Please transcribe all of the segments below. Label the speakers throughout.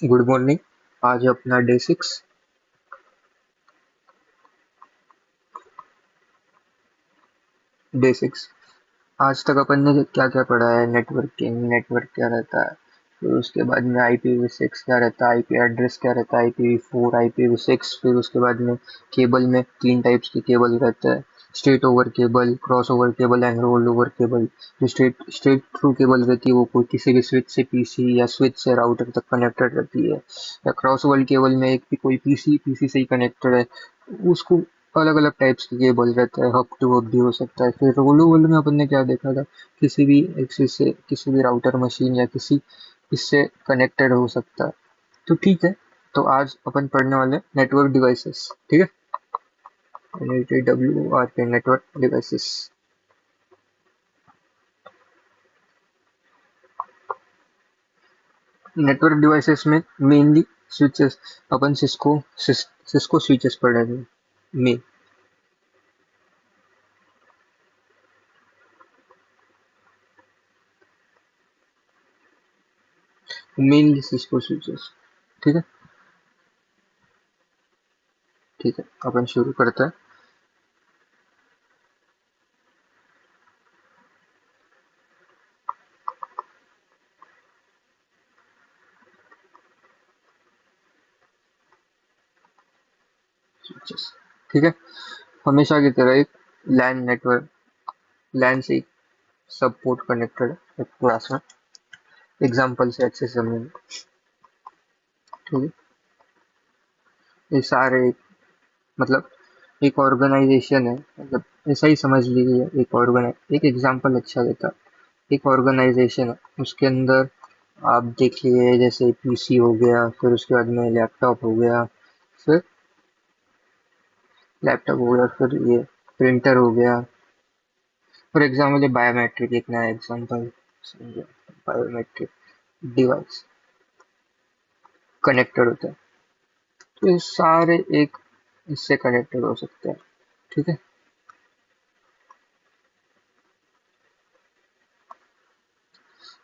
Speaker 1: Good morning. आज अपना day six. आज तक अपन ने क्या क्या पढ़ा है? नेटवर्किंग, नेटवर्क क्या रहता है, फिर उसके बाद में IPv6 क्या रहता है, आईपी एड्रेस क्या रहता है, IPv4, IPv6। फिर उसके बाद में केबल में 3 टाइप्स के केबल रहते हैं: straight over cable, cross over cable and roll over cable. जो स्ट्रेट थ्रू केबल रहती है वो कोई किसी भी स्विच से पीसी या स्विच से राउटर तक कनेक्टेड रहती है, या क्रॉस ओवर केबल में एक भी कोई पीसी पीसी से ही कनेक्टेड है, उसको अलग अलग टाइप्स के केबल रहता है, हब टू हब भी हो सकता है। फिर रोलो वर्ल्ड में अपन ने क्या देखा था, किसी भी एक्सिस से किसी भी राउटर मशीन या किसी इससे कनेक्टेड हो सकता है। तो ठीक है, तो आज अपन पढ़ने वाले नेटवर्क डिवाइसेस। ठीक है, NETWRK, network devices. Network devices में मेनली स्विचेस, अपन सिस्को स्विचेस पढ़ रहे थे मेन। Mainly Cisco switches. ठीक है, ठीक है, अपन शुरू करते हैं। स्विचेस, ठीक है। हमेशा की तरह एक लैन नेटवर्क, लैन से सब पोर्ट कनेक्टेड है क्लास में। एग्जाम्पल से अच्छे से समझेंगे। ठीक है, ये सारे मतलब एक ऑर्गेनाइजेशन है, मतलब ऐसा ही समझ लीजिए। एक एग्जाम्पल अच्छा देता है। एक ऑर्गेनाइजेशन है, उसके अंदर आप देख लीजिए, जैसे पीसी हो गया, फिर उसके बाद में लैपटॉप हो गया, फिर फिर ये प्रिंटर हो गया। फॉर एग्जाम्पल ये बायोमेट्रिक एक नया एग्जाम्पल समझो। बायोमेट्रिक डिवाइस कनेक्टेड होता है, तो ये सारे एक इससे कनेक्टेड हो सकते हैं। ठीक है,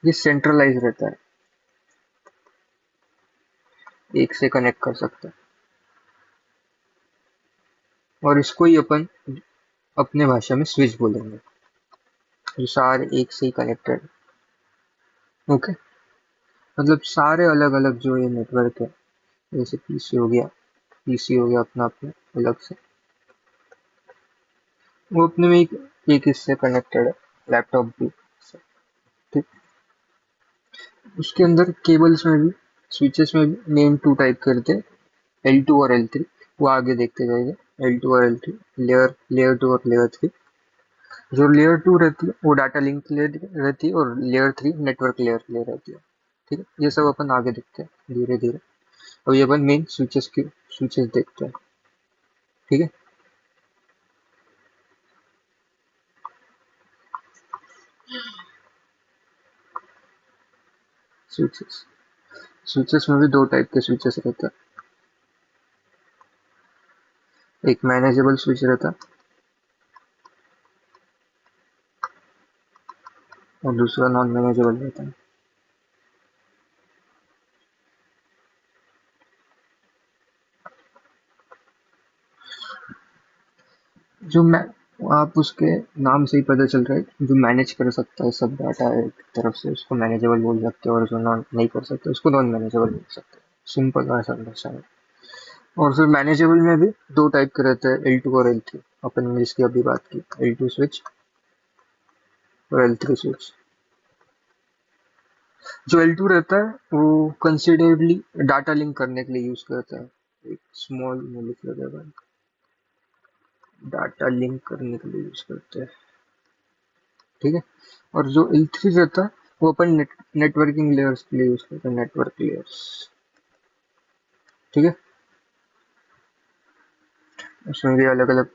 Speaker 1: ये सेंट्रलाइज रहता है, एक से कनेक्ट कर सकते हैं, और इसको ही अपन अपने भाषा में स्विच बोलेंगे। ये सारे एक से ही कनेक्टेड। ओके, मतलब सारे अलग अलग जो ये नेटवर्क है, जैसे पीसी हो गया अपना अपना अलग से, वो अपने में एक इससे कनेक्टेड है, लैपटॉप भी। ठीक, उसके अंदर केबल्स में भी, स्विचेस में भी मेन 2 टाइप करते हैं, L2 और L3। वो आगे देखते जाएंगे। L2 और L3, लेयर 2 और लेयर 3। जो लेयर 2 रहती है वो डाटा लिंक के लिए रहती है, और लेयर 3 नेटवर्क लेयर के लिए रहती है। ठीक है, ये सब अपन आगे देखते हैं धीरे धीरे। अभी अपन मेन स्विचेस देखते हैं। ठीक है, स्विचेस स्विचेस में भी 2 टाइप के स्विचेस रहते हैं। एक मैनेजेबल स्विच रहता है, और दूसरा नॉन मैनेजेबल रहता है। जो मैं आप उसके नाम से ही पता चल रहा है, जो मैनेज कर सकता है सब डाटा एक तरफ से, उसको मैनेजेबल बोल सकते हैं, और जो नॉन नहीं कर सकते उसको नॉन मैनेजेबल बोल सकते हैं। सिंपल भाषा में भाषा में। और फिर मैनेजेबल में भी 2 टाइप के रहते हैं, L2 और L3। अपन ने जिसकी अभी बात की, L2 स्विच और L3 स्विच। जो L2 रहता है वो कंसिडरेबली डाटा लिंक करने के लिए यूज करता है। एक स्मॉल में लिख लेगा, डाटा लिंक करने के लिए यूज करते हैं। ठीक है, और जो L3 रहता है वो अपन नेटवर्किंग लेयर्स के लिए यूज करते हैं, नेटवर्क लेयर्स। ठीक है, उसमें भी अलग अलग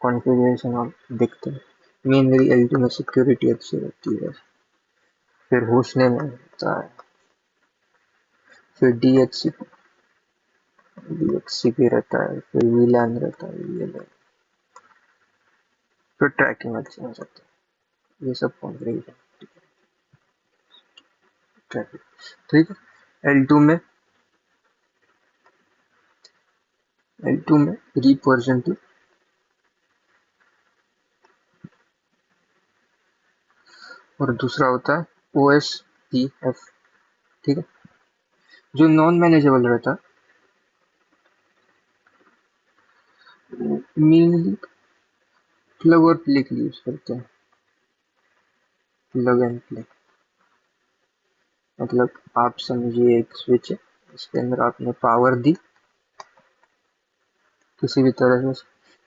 Speaker 1: कॉन्फ़िगरेशन आप देखते हैं। मेनली L2 में सिक्योरिटी अच्छी रहती है, फिर होस्ट नेम होता है, फिर DHCP रहता है, फिर VLAN रहता है, VLAN, फिर ट्रैकिंग अच्छी हो सकती है। ये सब कॉन्फ़िगरेशन। ट्रैफिक। ठीक है। एल टू में रीप वर्जन 2। और दूसरा होता है ओ एस पी एफ। ठीक है। जो नॉन मैनेजेबल रहता है मेनली प्लग और प्ले के लिए यूज करते हैं। प्लग एंड प्ले मतलब आप समझिए एक स्विच है, इसके अंदर आपने पावर दी किसी भी तरह से,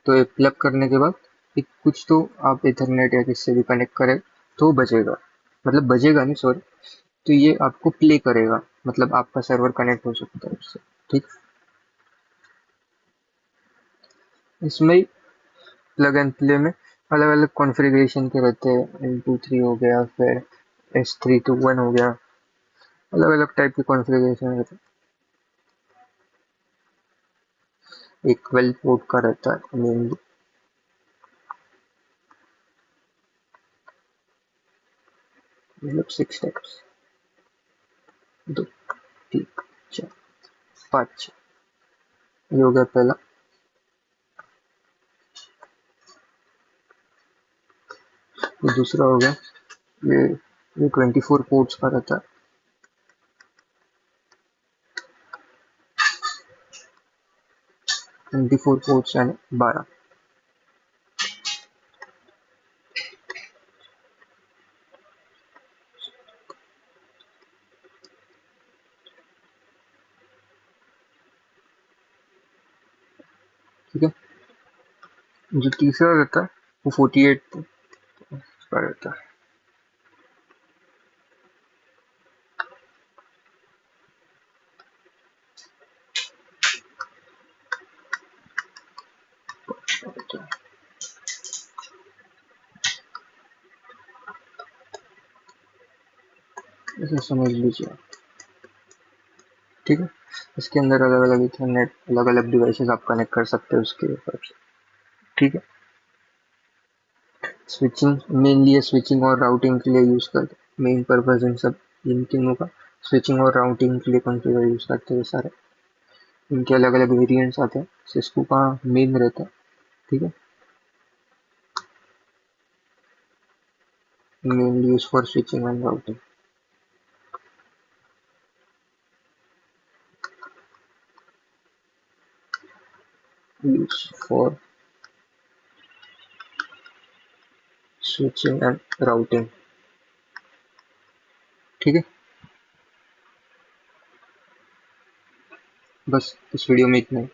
Speaker 1: तो ये प्लग करने के बाद एक कुछ तो आप इथरनेट या किससे भी कनेक्ट करें तो बजेगा, मतलब बजेगा नहीं सॉरी, तो ये आपको प्ले करेगा, मतलब आपका सर्वर कनेक्ट हो सकता है उससे। ठीक। इसमें प्लग एंड प्ले में अलग अलग कॉन्फ़िगरेशन के रहते हैं। L2 3 हो गया, फिर S3 to 1 हो गया, अलग अलग टाइप के कॉन्फ़िगरेशन रहते हैं। एक 12 पोर्ट का रहता है मेनली। मतलब 6 स्टेप्स, 2 3 4 5 6। ये हो गया पहला। ये दूसरा हो गया, ये ये 24 पोर्ट्स का रहता है। 24 पोर्ट्स यानी 12। ठीक है। जो तीसरा रहता है वो 48 का रहता है। ऐसे समझ लीजिए। ठीक है। इसके अंदर अलग अलग इथरनेट, अलग अलग डिवाइसेस आप कनेक्ट कर सकते हो उसके हिसाब से। ठीक है। स्विचिंग मेनली है, स्विचिंग और राउटिंग के लिए यूज करते हैं। मेन पर्पज इन सब इन तीनों का स्विचिंग और राउटिंग के लिए कॉन्फ़िगर यूज करते हैं सारे। इनके अलग अलग वेरिएंट्स आते हैं। सिस्को का मेन रहता है। ठीक है। Mainly use for switching and routing. Use for switching and routing. ठीक है। बस इस वीडियो में इतना ही।